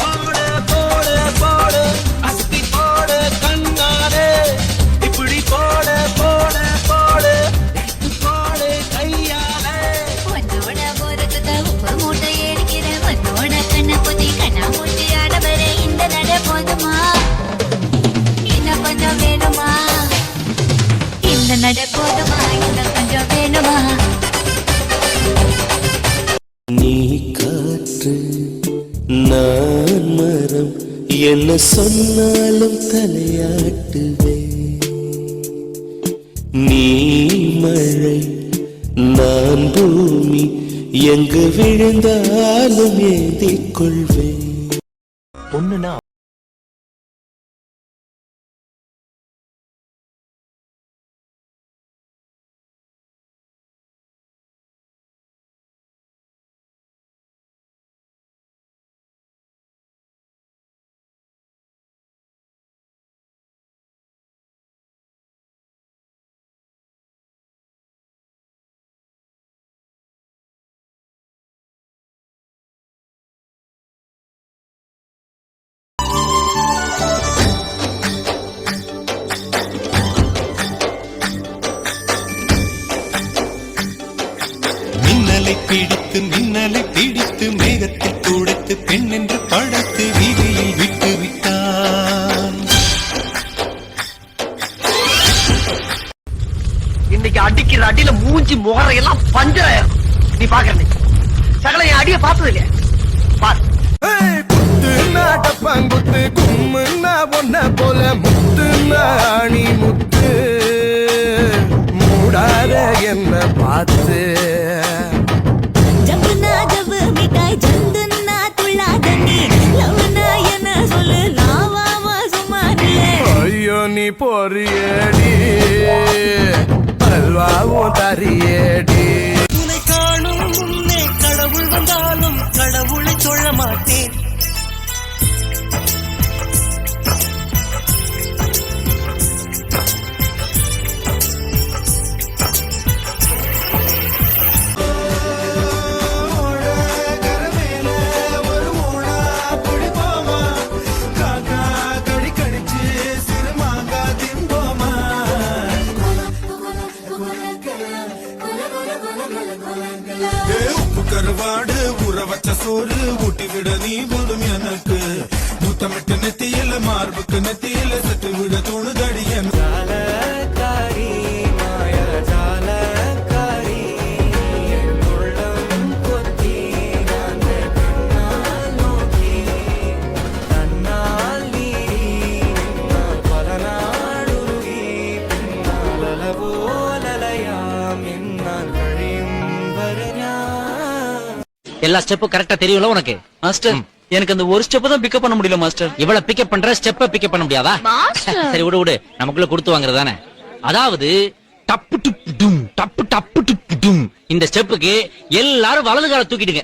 போடு போடு போடு அஸ்தி போடு கண்ணாலே இப்படி போடு போடு போடு போடு கையாலே உன்னோட போறதுக்கு உப்பு மூட்டை ஏறிக்கிறேன் உன்னோட கண்ண புதி கண்ணா மூட்டி ஆடவரே இந்த நட போதுமா இன்னும் கொஞ்சம் வேணுமா இந்த நட போதுமா இன்னும் கொஞ்சம் வேணுமா நீ காற்று நான் மரம் என்ன சொன்னாலும் தலையாட்டுவே நீ மழை நான் பூமி எங்கு விழுந்தாலும் ஏந்திக் கொள்வேன் பொண்ணுனா மின்னலை பிடித்து மேகத்தில் துடைத்து பெண் என்று படைத்து வீதியில் விட்டு விட்டான். இன்னைக்கு அடிக்கிற அடியில மூஞ்சி முகரையெல்லாம் பஞ்சராயிரும். நீ பாக்குற சகல என் அடிய பார்த்தது இல்லையா? பாரு டப்பாங்குத்து கும்முன்னா ஒன்ன போல முத்துன்னா அணி முத்து மூடாத என்ன பார்த்து நீ பொறியடி அல்வாவும் தரியடி உன்னை காணும் முன்னே கடவுள் வந்தாலும் கடவுளை சொல்ல மாட்டேன். கருவாடு ஊற வச்ச சோறு ஊட்டி விட நீ போதும் எனக்கு முத்தமிட்டு நெத்தியில மார்புக்கு நெத்தியில சட்டு விட தோணுதடி எல்லா ஸ்டெப்பும் கரெக்டா தெரியும்ல உனக்கு? மாஸ்டர் எனக்கு அந்த ஒரு ஸ்டெப் தான் பிக்கப் பண்ண முடியல மாஸ்டர். இவ்வளவு பிக்கப் பண்ற ஸ்டெப்ப பிக்கப் பண்ண முடியாதா? சரி விடு நமக்குள்ள கொடுத்து வாங்குறதானே. அதாவது டப்பு டுப்பு டும் டப்பு டப்பு டுப்பு டும் இந்த ஸ்டெப்புக்கு எல்லாரும் வலது கால தூக்கிடுங்க.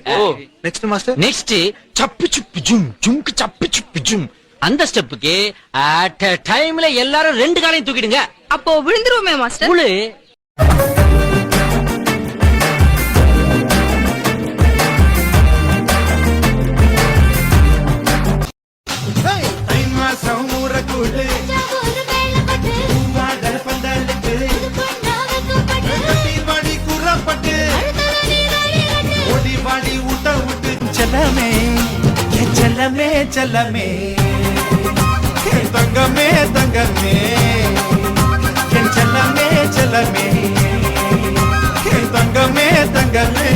நெக்ஸ்ட் மாஸ்டர் நெக்ஸ்ட் சப்பு சுப்பு ஜும் ஜும்க்கு சப்பு சுப்பு ஜும் அந்த ஸ்டெப்புக்கு அட் டைம்ல எல்லாரும் ரெண்டு காலையும் தூக்கிடுங்க. அப்போ விழுந்துருவோமே மாஸ்டர்? முழு செல்லமே செல்லமே செல்லமே தங்கமே தங்கமே என் செல்லமே செல்லமே தங்கமே தங்கமே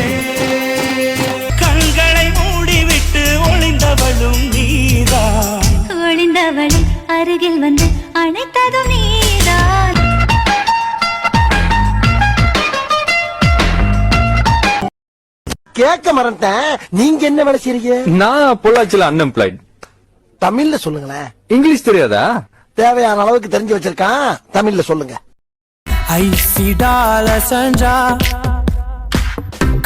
கண்களை மூடிவிட்டு ஒளிந்தவளும் நீதான். ஒளிந்தவளும் அருகில் வந்து அணைத்ததும் நீதான். கேட்க மறந்தேன். நீங்க என்ன வேலை செய்றீங்க? நான் பொள்ளாச்சில அன்எம்ப்ளாய்ட். தமிழ்ல சொல்லுங்களேன். இங்கிலீஷ் தெரியாதா? தேவையான அளவுக்கு தெரிஞ்சு வச்சிருக்கான். தமிழ்ல சொல்லுங்க. ஐசிடால சஞ்சா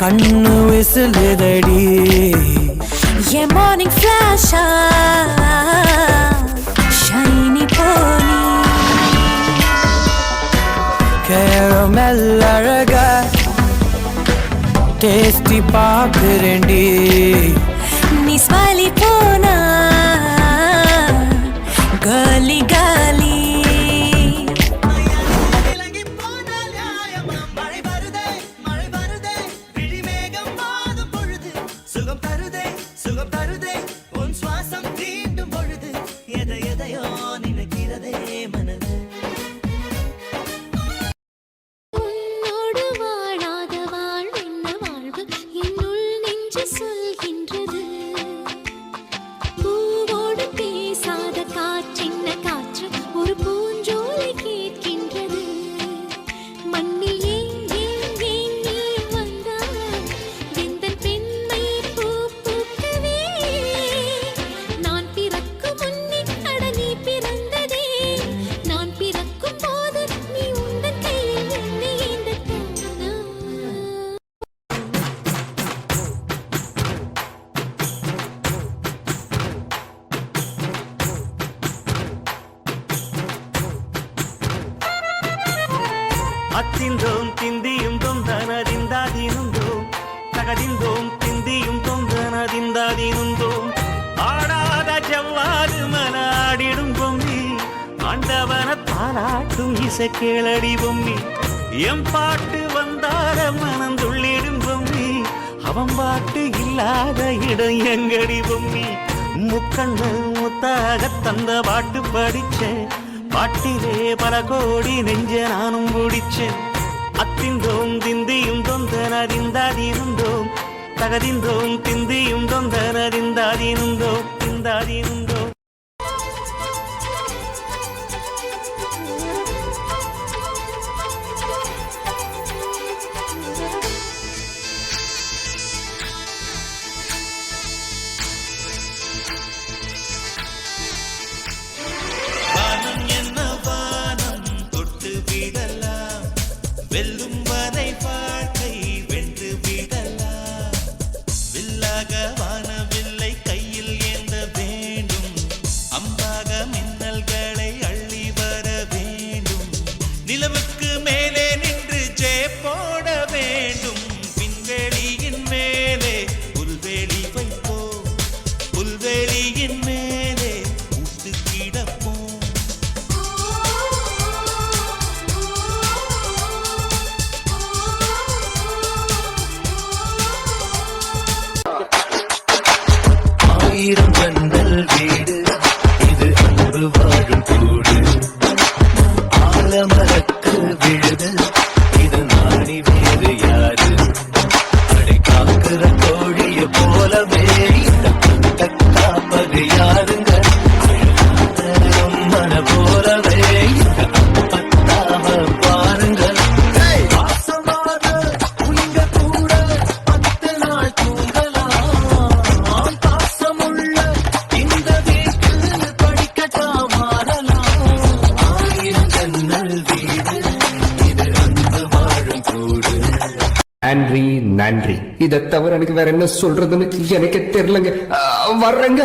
கண்ணு விசிலுதடி என் மார்னிங் ஃபிளாஷா ஷைனி போனி கேரமெல் அழக டேஸ்டி பாக்குறேன்டி நீ ஸ்மைலி போனா அத்திந்தோம் திந்தியும் தொந்தனதிந்தாதினுந்தோம் தகதிந்தோம் திந்தியும் தொந்தனதிந்தாதினுந்தோம் ஆடாத ஜவ்வாது மலாடிடும் பொம்மி ஆண்டவன தாலாட்டும் இசை கேளடி பொம்மி எம் பாட்டு வந்தார மனந்துள்ளிடும் பொம்மி அவன் பாட்டு இல்லாத இடம் எங்கடி பொம்மி முக்கண்ணு முத்தாக தந்த பாட்டு படிச்சேன் பாட்டிலே பல கோடி நெஞ்ச நானும் குடிச்சேன் அத்திந்தோம் திந்தியும் தொந்தனதிந்தாதிருந்தோம் தகதிந்தோம் திந்தியும் தொந்தனதிந்தாதிருந்தோம் திந்தாதிருந்தோம் வானம் என்ன வானம் தொட்டு விடலாம் வெல்லும் வரை வாழ்க்கை வென்று விடலாம் வில்லாக வானவில்லை கையில் ஏந்த வேண்டும் அம்பாக மின்னல்களை அள்ளி வர வேண்டும் நிலவுக்கு மேலே நின்று ஜே போட வேண்டும் விண்வெளியின் மேலே புல்வெளி வைப்போம் புல்வெளியின் மேலே கூட்டு கிடப்போம் ஆயிரம் கண்கள் வீடு இது அன்பு வாழும் கூடு ஆலமரத்து விழுது இது நாடி வேறு யாரு அடை காக்கிற கோழிய போலவே இந்த பட்ட காப்பது யாருங்க மன போலவே இந்த அப்பத்தாம பாருங்கள் பாசமாக உங்க கூட 10 நாள் தூங்கலாம் பாசமுள்ள இந்த வீட்டில் படிக்கட்டா மாறலாம் ஆயிரம் ஜன்னல் வீடு இது அன்பு வாழும் கூடு நன்றி நன்றி. இதை தவிர எனக்கு வேற என்ன சொல்றதுன்னு எனக்கு தெரியலங்க. வர்றேங்க.